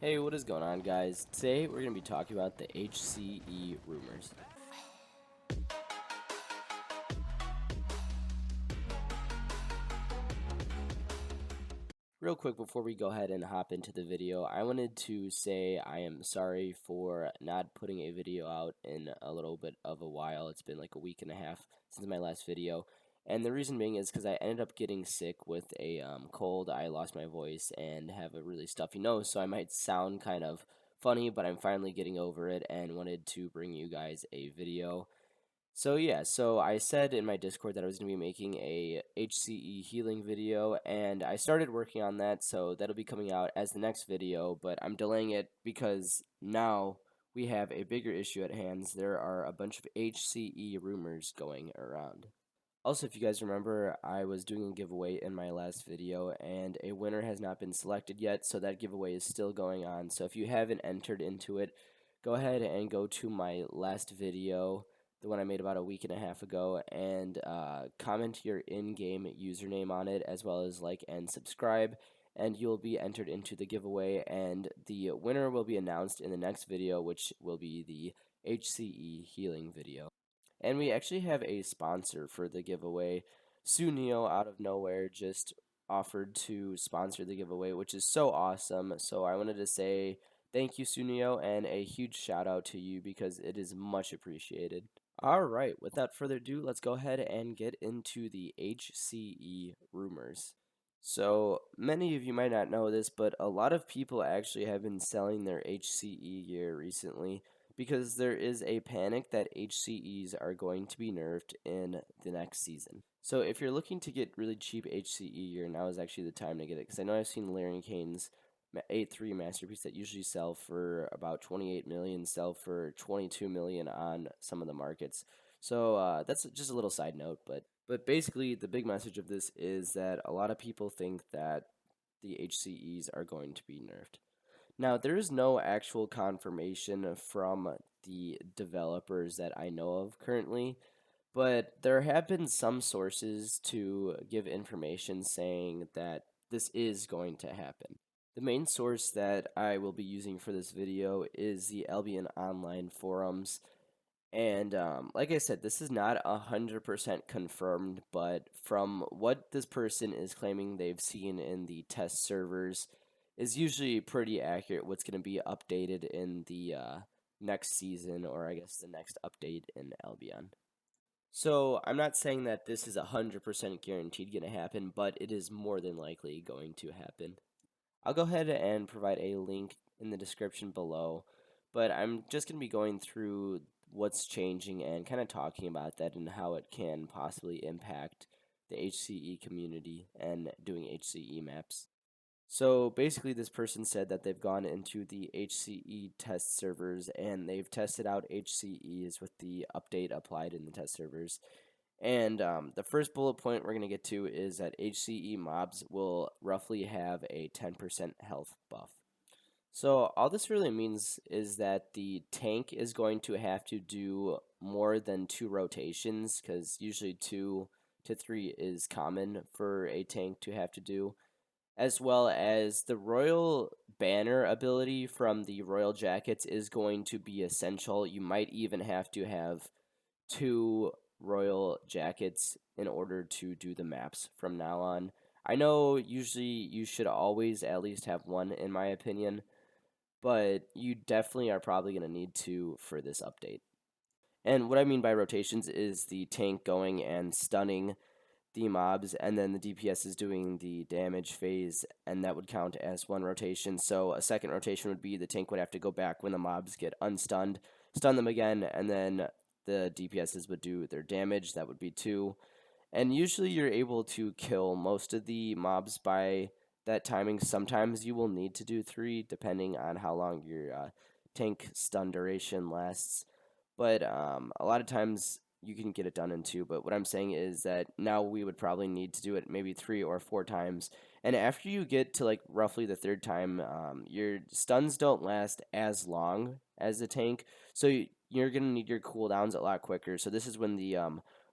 Hey, what is going on, guys? Today we're going to be talking about the HCE rumors. Real quick before we go ahead and hop into the video, I wanted to say I am sorry for not putting a video out in a little bit of a while. It's been like a week and a half since my last video. And the reason being is because I ended up getting sick with a cold. I lost my voice and have a really stuffy nose, so I might sound kind of funny, but I'm finally getting over it and wanted to bring you guys a video. So yeah, so I said in my Discord that I was going to be making a HCE healing video, and I started working on that, so that'll be coming out as the next video, but I'm delaying it because now we have a bigger issue at hand. There are a bunch of HCE rumors going around. Also, if you guys remember, I was doing a giveaway in my last video, and a winner has not been selected yet, so that giveaway is still going on. So if you haven't entered into it, go ahead and go to my last video, the one I made about a week and a half ago, and comment your in-game username on it, as well as like and subscribe, and you'll be entered into the giveaway, and the winner will be announced in the next video, which will be the HCE healing video. And we actually have a sponsor for the giveaway. Sunio out of nowhere just offered to sponsor the giveaway, which is so awesome. So I wanted to say thank you, Sunio, and a huge shout out to you because it is much appreciated. All right, without further ado, let's go ahead and get into the HCE rumors. So, many of you might not know this, but a lot of people actually have been selling their HCE gear recently because there is a panic that HCEs are going to be nerfed in the next season. So, if you're looking to get really cheap HCE gear, now is actually the time to get it because I know I've seen Larry Kane's 8-3 masterpiece that usually sell for about 28 million sell for 22 million on some of the markets. So that's just a little side note, but basically the big message of this is that a lot of people think that the HCEs are going to be nerfed. Now, there is no actual confirmation from the developers that I know of currently, but there have been some sources to give information saying that this is going to happen. The main source that I will be using for this video is the Albion online forums. And like I said, this is not 100% confirmed, but from what this person is claiming they've seen in the test servers is usually pretty accurate what's going to be updated in the next season, or I guess the next update in Albion. So I'm not saying that this is 100% guaranteed going to happen, but it is more than likely going to happen. I'll go ahead and provide a link in the description below, but I'm just going to be going through what's changing and kind of talking about that and how it can possibly impact the HCE community and doing HCE maps. So basically, this person said that they've gone into the HCE test servers and they've tested out HCEs with the update applied in the test servers. And the first bullet point we're going to get to is that HCE mobs will roughly have a 10% health buff. So all this really means is that the tank is going to have to do more than 2 rotations, because usually 2 to 3 is common for a tank to have to do, as well as the Royal Banner ability from the Royal Jackets is going to be essential. You might even have to have 2 Royal Jackets in order to do the maps from now on. I know usually you should always at least have 1 in my opinion, but you definitely are probably going to need 2 for this update. And what I mean by rotations is the tank going and stunning the mobs, and then the DPS is doing the damage phase, and that would count as 1 rotation. So a second rotation would be the tank would have to go back when the mobs get unstunned, stun them again, and then the DPSs would do their damage. That would be 2. And usually you're able to kill most of the mobs by that timing. Sometimes you will need to do 3, depending on how long your tank stun duration lasts. But a lot of times you can get it done in 2, but what I'm saying is that now we would probably need to do it maybe 3 or 4 times. And after you get to like roughly the 3rd time, your stuns don't last as long as the tank, so you're going to need your cooldowns a lot quicker. So this is when the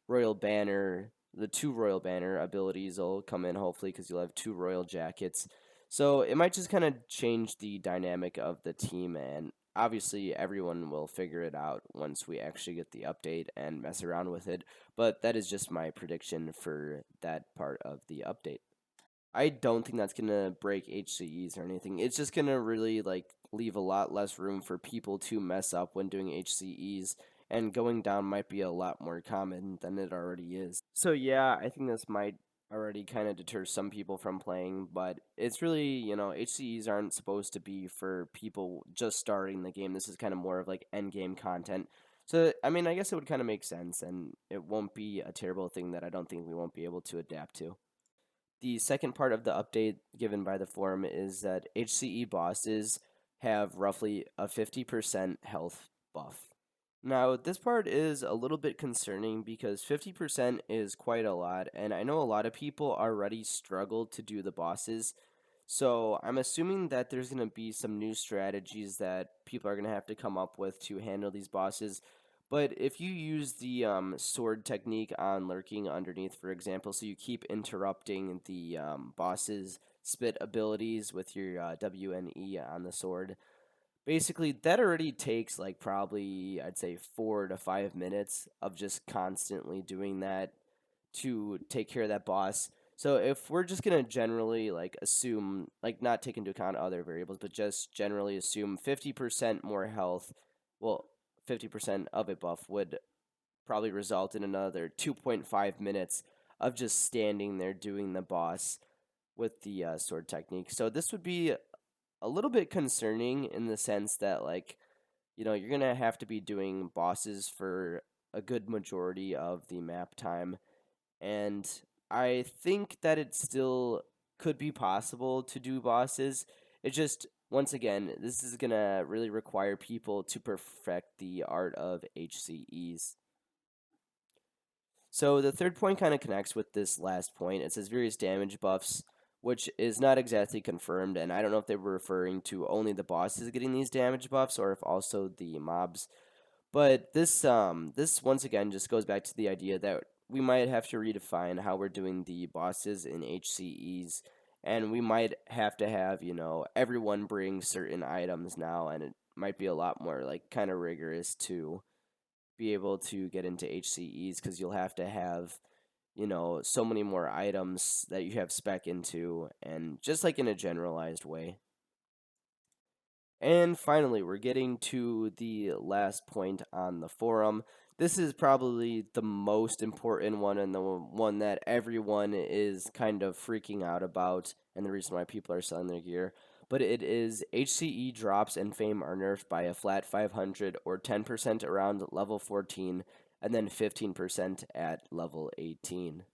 Royal Banner, the 2 Royal Banner abilities will come in, hopefully, because you'll have 2 Royal Jackets. So it might just kind of change the dynamic of the team, and obviously everyone will figure it out once we actually get the update and mess around with it. But that is just my prediction for that part of the update. I don't think that's gonna break HCEs or anything. It's just gonna really like leave a lot less room for people to mess up when doing HCEs, and going down might be a lot more common than it already is. So yeah, I think this might already kind of deter some people from playing, but it's really, HCEs aren't supposed to be for people just starting the game. This is kind of more of like end game content. So I mean, I guess it would kind of make sense, and it won't be a terrible thing that I don't think we won't be able to adapt to. The second part of the update given by the forum is that HCE bosses have roughly a 50% health buff. Now, this part is a little bit concerning because 50% is quite a lot, and I know a lot of people already struggle to do the bosses. So I'm assuming that there's going to be some new strategies that people are going to have to come up with to handle these bosses. But if you use the sword technique on lurking underneath, for example, so you keep interrupting the boss's spit abilities with your W and E on the sword, basically that already takes like probably I'd say 4 to 5 minutes of just constantly doing that to take care of that boss. So if we're just gonna generally like assume, like not take into account other variables, but just generally assume 50% more health, well, 50% of it buff would probably result in another 2.5 minutes of just standing there doing the boss with the sword technique. So this would be a little bit concerning in the sense that like, you're gonna have to be doing bosses for a good majority of the map time, and I think that it still could be possible to do bosses. It just, once again, this is gonna really require people to perfect the art of HCEs. So the third point kind of connects with this last point. It says various damage buffs, which is not exactly confirmed, and I don't know if they were referring to only the bosses getting these damage buffs or if also the mobs. But this once again just goes back to the idea that we might have to redefine how we're doing the bosses in HCEs, and we might have to have, everyone bring certain items now, and it might be a lot more like kind of rigorous to be able to get into HCEs because you'll have to have, so many more items that you have spec into, and just like in a generalized way. And finally, we're getting to the last point on the forum. This is probably the most important one and the one that everyone is kind of freaking out about, and the reason why people are selling their gear. But it is HCE drops and fame are nerfed by a flat 500 or 10% around level 14, and then 15% at level 18.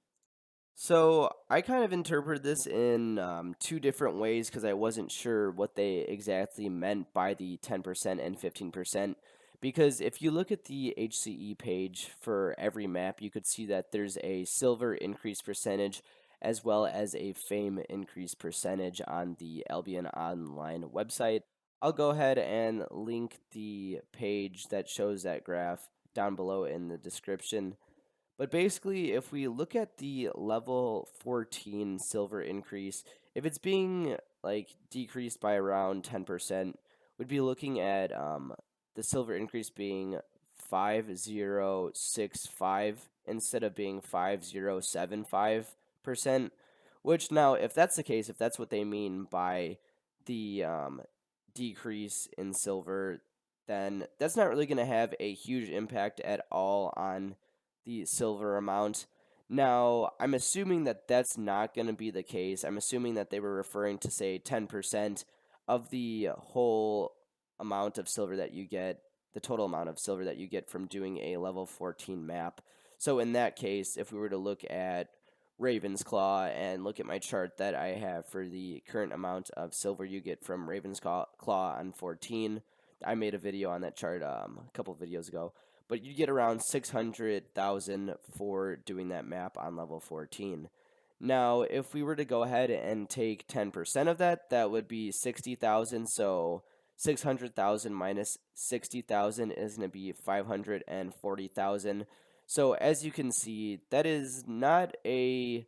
So I kind of interpreted this in two different ways because I wasn't sure what they exactly meant by the 10% and 15%. Because if you look at the HCE page for every map, you could see that there's a silver increase percentage as well as a fame increase percentage on the Albion online website. I'll go ahead and link the page that shows that graph down below in the description. But basically, if we look at the level 14 silver increase, if it's being like decreased by around 10%, we'd be looking at the silver increase being 5065 instead of being 5075%. Which now, if that's the case, if that's what they mean by the decrease in silver, then that's not really going to have a huge impact at all on the silver amount. Now, I'm assuming that that's not going to be the case. I'm assuming that they were referring to, say, 10% of the whole amount of silver that you get, the total amount of silver that you get from doing a level 14 map. So in that case, if we were to look at Raven's Claw and look at my chart that I have for the current amount of silver you get from Raven's Claw on 14, I made a video on that chart a couple videos ago, but you get around 600,000 for doing that map on level 14. Now, if we were to go ahead and take 10% of that, that would be 60,000. So 600,000 minus 60,000 is going to be 540,000. So as you can see, that is not a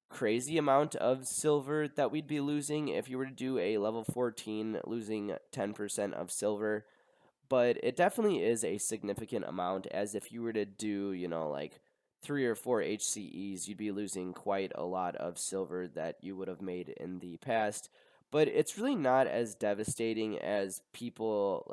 crazy amount of silver that we'd be losing if you were to do a level 14, losing 10% of silver. But it definitely is a significant amount, as if you were to do, like 3 or 4 HCEs, you'd be losing quite a lot of silver that you would have made in the past. But it's really not as devastating as people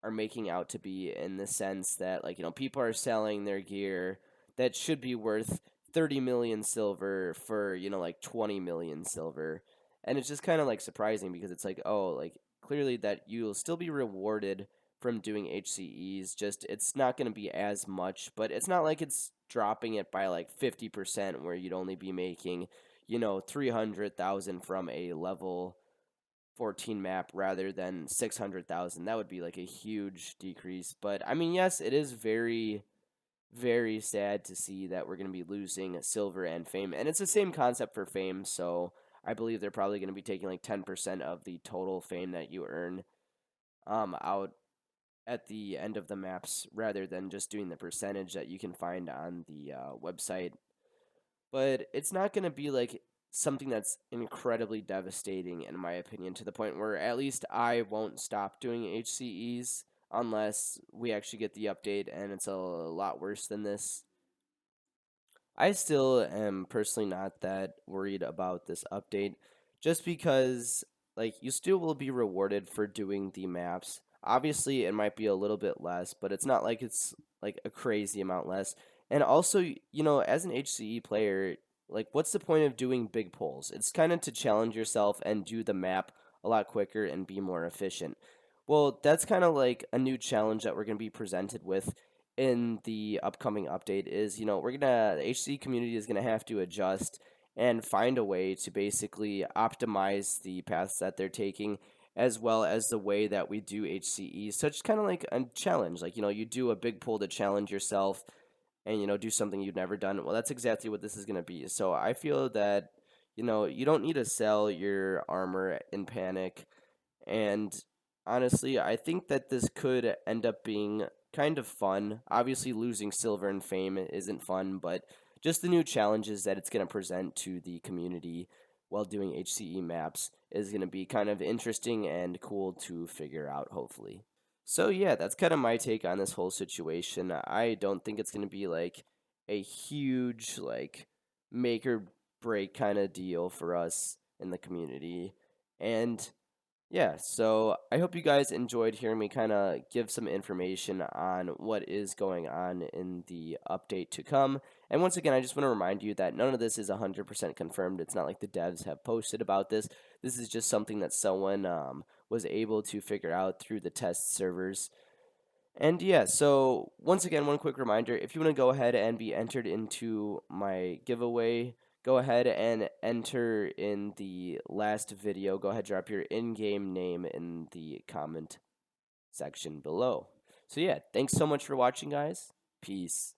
are making out to be, in the sense that, people are selling their gear that should be worth 30 million silver for, like 20 million silver. And it's just kind of like surprising, because it's like, oh, like clearly that you'll still be rewarded from doing HCEs, just it's not going to be as much, but it's not like it's dropping it by like 50%, where you'd only be making, 300,000 from a level 14 map rather than 600,000. That would be like a huge decrease. But I mean, yes, it is very, very sad to see that we're going to be losing silver and fame. And it's the same concept for fame. So I believe they're probably going to be taking like 10% of the total fame that you earn out at the end of the maps, rather than just doing the percentage that you can find on the website. But it's not going to be like something that's incredibly devastating, in my opinion, to the point where at least I won't stop doing HCEs unless we actually get the update and it's a lot worse than this. I still am personally not that worried about this update, just because you still will be rewarded for doing the maps. Obviously, it might be a little bit less, but it's not like it's like a crazy amount less. And also, as an HCE player, what's the point of doing big pulls? It's kind of to challenge yourself and do the map a lot quicker and be more efficient. Well, that's kind of like a new challenge that we're going to be presented with in the upcoming update. Is the HC community is gonna have to adjust and find a way to basically optimize the paths that they're taking, as well as the way that we do HCE. So it's kind of like a challenge. You do a big pull to challenge yourself, and do something you've never done. Well, that's exactly what this is gonna be. So I feel that you don't need to sell your armor in panic. And honestly, I think that this could end up being kind of fun. Obviously, losing silver and fame isn't fun, but just the new challenges that it's going to present to the community while doing HCE maps is going to be kind of interesting and cool to figure out, hopefully. So, yeah, that's kind of my take on this whole situation. I don't think it's going to be like a huge, make or break kind of deal for us in the community. And yeah, so I hope you guys enjoyed hearing me kind of give some information on what is going on in the update to come. And once again, I just want to remind you that none of this is 100% confirmed. It's not like the devs have posted about this. This is just something that someone was able to figure out through the test servers. And yeah, so once again, one quick reminder, if you want to go ahead and be entered into my giveaway, go ahead and enter in the last video. Go ahead, drop your in-game name in the comment section below. So yeah, thanks so much for watching, guys. Peace.